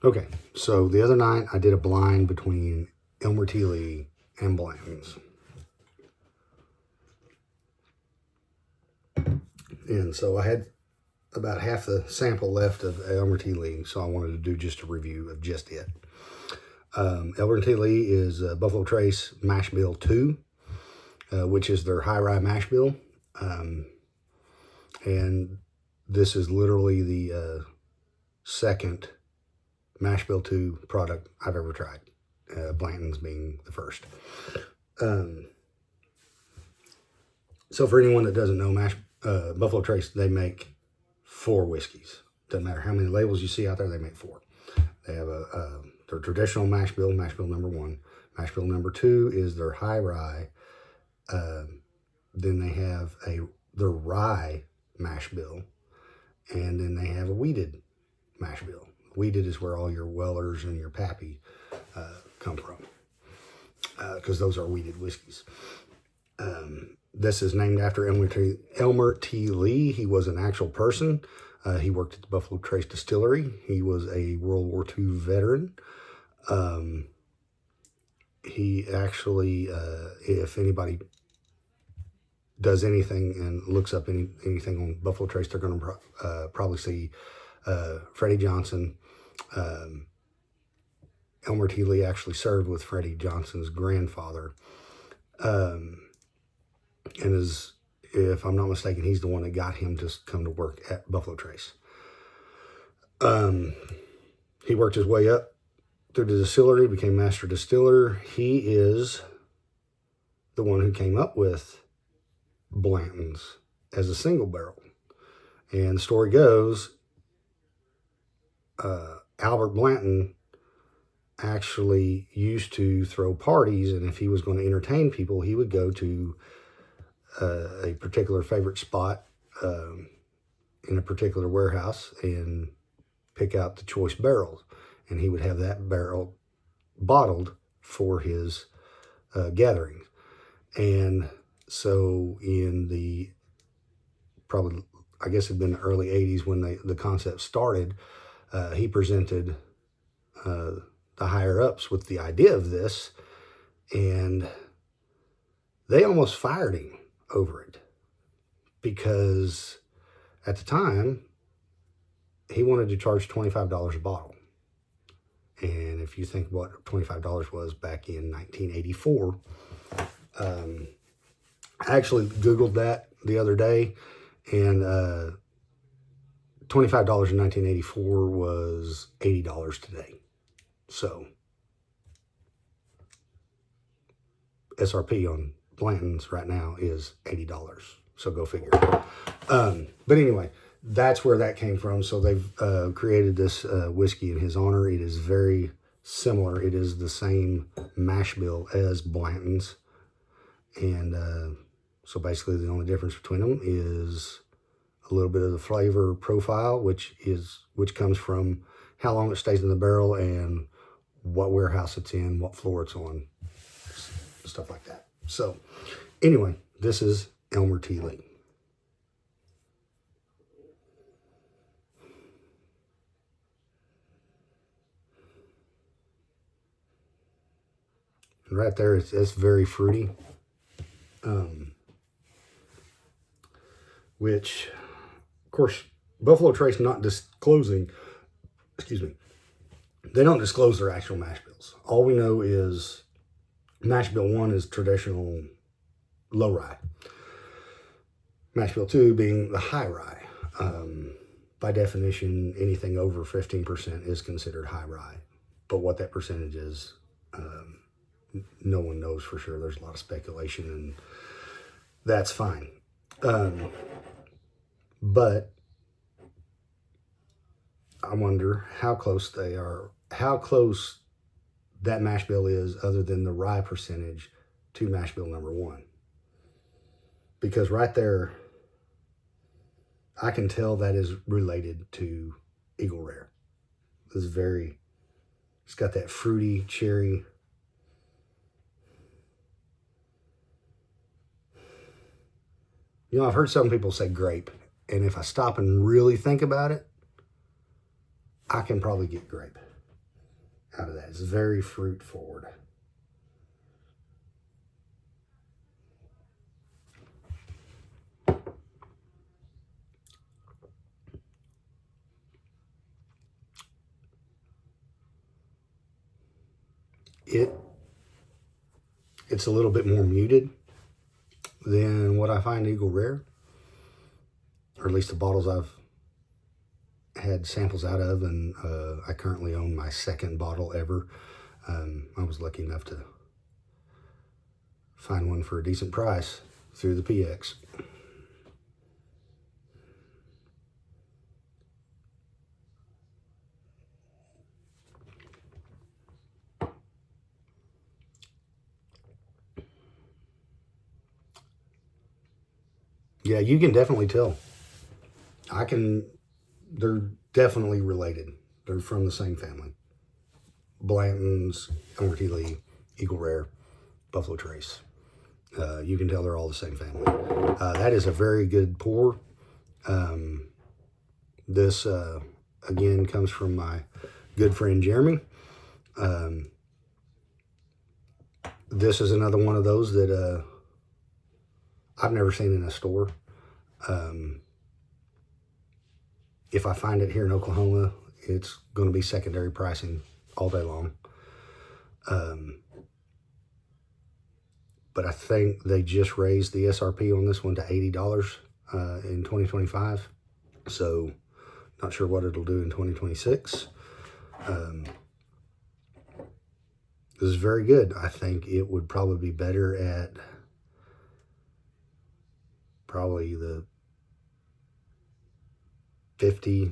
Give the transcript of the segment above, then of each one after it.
Okay, so the other night I did a blind between Elmer T and Blanton's. And so I had about half the sample left of Elmer T, so I wanted to do just a review of just it. Elmer T is Buffalo Trace Mash Bill 2, which is their high rye mash bill. And this is literally the second mash bill 2 product I've ever tried. Blanton's being the first. So for anyone that doesn't know, Buffalo Trace, they make 4 whiskeys. Doesn't matter how many labels you see out there, they make 4. They have their traditional mash bill number 1. Mash bill number 2 is their high rye. Then they have their rye mash bill. And then they have a wheated mash bill. Wheated is where all your Wellers and your Pappy come from, because those are wheated whiskeys. This is named after Elmer T. Lee. He was an actual person. He worked at the Buffalo Trace Distillery. He was a World War II veteran. He actually, if anybody does anything and looks up anything on Buffalo Trace, they're going to probably see Freddie Johnson. Elmer T. Lee actually served with Freddie Johnson's grandfather. And if I'm not mistaken, he's the one that got him to come to work at Buffalo Trace. He worked his way up through the distillery, became master distiller. He is the one who came up with Blanton's as a single barrel. And the story goes, Albert Blanton actually used to throw parties, and if he was going to entertain people, he would go to a particular favorite spot in a particular warehouse and pick out the choice barrels, and he would have that barrel bottled for his gatherings. And so in the probably, I guess it'd been the early 80s when the concept started, he presented the higher ups with the idea of this, and they almost fired him over it, because at the time he wanted to charge $25 a bottle. And if you think what $25 was back in 1984, I actually Googled that the other day, and $25 in 1984 was $80 today. So SRP on Blanton's right now is $80. So go figure. But anyway, that's where that came from. So they've created this whiskey in his honor. It is very similar. It is the same mash bill as Blanton's. And so basically the only difference between them is a little bit of the flavor profile, which comes from how long it stays in the barrel and what warehouse it's in, what floor it's on, stuff like that. So anyway, this is Elmer T. Lee. And right there, it's very fruity, which, of course, Buffalo Trace not disclosing, they don't disclose their actual mash bills. All we know is mash bill 1 is traditional low rye. Mash bill 2 being the high rye. By definition, anything over 15% is considered high rye. But what that percentage is, no one knows for sure. There's a lot of speculation, and that's fine. But I wonder how close that mash bill is, other than the rye percentage, to mash bill number 1. Because right there, I can tell that is related to Eagle Rare. It's got that fruity, cherry. You know, I've heard some people say grape, and if I stop and really think about it, I can probably get grape. out of that. It's very fruit forward. It's a little bit more muted than what I find Eagle Rare, or at least the bottles I've had samples out of, and I currently own my second bottle ever. I was lucky enough to find one for a decent price through the PX. Yeah, you can definitely tell. They're definitely related. They're from the same family. Blanton's, Elmer T, Eagle Rare, Buffalo Trace. You can tell they're all the same family. That is a very good pour. This, again, comes from my good friend Jeremy. This is another one of those that I've never seen in a store. If I find it here in Oklahoma, it's going to be secondary pricing all day long. But I think they just raised the SRP on this one to $80 in 2025. So not sure what it'll do in 2026. This is very good. I think it would probably be better at probably the 50,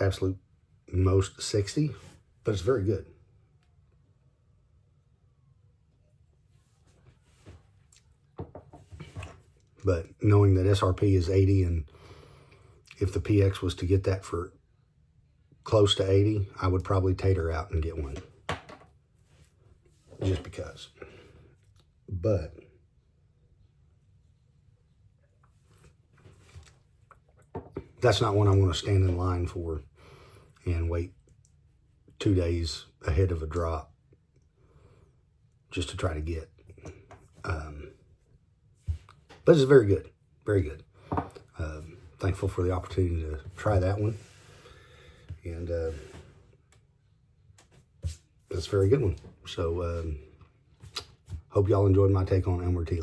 absolute most 60, but it's very good. But knowing that SRP is 80, and if the PX was to get that for close to 80, I would probably tater out and get one. Just because. But that's not one I'm going to stand in line for and wait 2 days ahead of a drop just to try to get. But it's very good. Very good. Thankful for the opportunity to try that one. And it's a very good one. So hope y'all enjoyed my take on Elmer T.